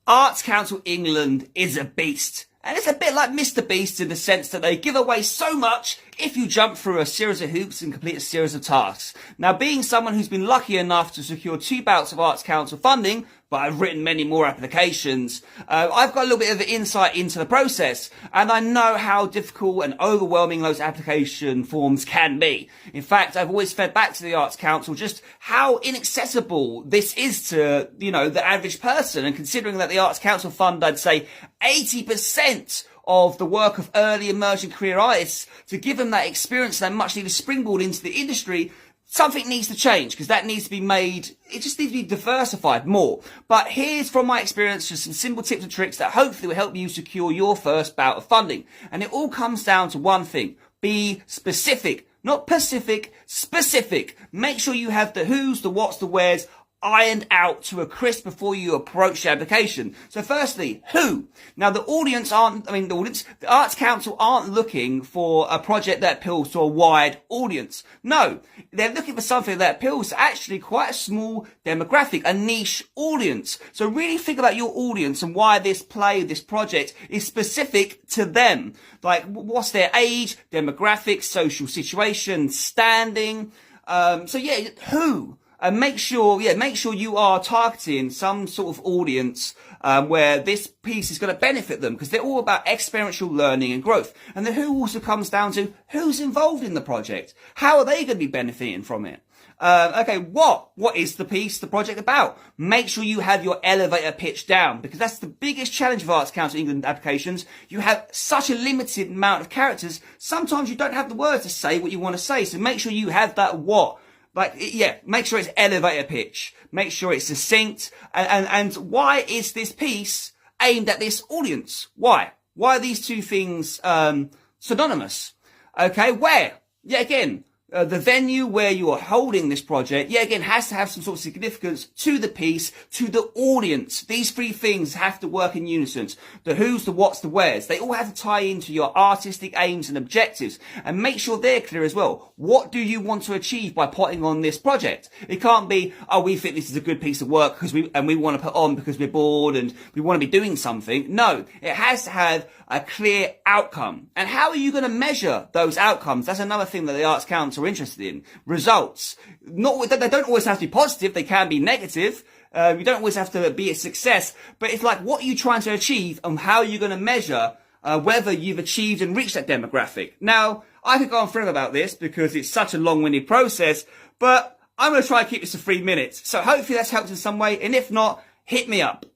Arts Council England is a beast. And it's a bit like Mr. Beast in the sense that they give away so much if you jump through a series of hoops and complete a series of tasks. Now, being someone who's been lucky enough to secure 2 bouts of Arts Council funding, but I've written many more applications, I've got a little bit of insight into the process, and I know how difficult and overwhelming those application forms can be. In fact, I've always fed back to the Arts Council just how inaccessible this is to, the average person, and considering that the Arts Council fund, I'd say 80% of the work of early emerging career artists, to give them that experience, that much needed springboard into the industry, something needs to change, because that needs to be made, it just needs to be diversified more. But here's from my experience just some simple tips and tricks that hopefully will help you secure your first bout of funding. And it all comes down to one thing: be specific. Not Pacific, specific. Make sure you have the who's, the what's, the where's ironed out to a crisp before you approach the application. So firstly, who? Now the Arts Council aren't looking for a project that appeals to a wide audience. No, they're looking for something that appeals to actually quite a small demographic, a niche audience. So really think about your audience and why this project is specific to them. Like, what's their age, demographic, social situation, standing. Who? And make sure you are targeting some sort of audience where this piece is going to benefit them, because they're all about experiential learning and growth. And the who also comes down to who's involved in the project. How are they going to be benefiting from it? What is the project about? Make sure you have your elevator pitch down, because that's the biggest challenge of Arts Council England applications. You have such a limited amount of characters. Sometimes you don't have the words to say what you want to say. So make sure you have that what. Make sure it's elevator pitch. Make sure it's succinct. And why is this piece aimed at this audience? Why? Why are these two things, synonymous? Okay, where? Again, the venue where you are holding this project, has to have some sort of significance to the piece, to the audience. These 3 things have to work in unison. The who's, the what's, the where's. They all have to tie into your artistic aims and objectives, and make sure they're clear as well. What do you want to achieve by putting on this project? It can't be, we think this is a good piece of work because we want to put on because we're bored and we want to be doing something. No, it has to have a clear outcome. And how are you going to measure those outcomes? That's another thing that the Arts Council are interested in. Results. They don't always have to be positive. They can be negative. You don't always have to be a success. But it's like, what are you trying to achieve, and how are you going to measure whether you've achieved and reached that demographic? Now, I could go on forever about this because it's such a long-winded process, but I'm going to try and keep this to 3 minutes. So hopefully that's helped in some way. And if not, hit me up.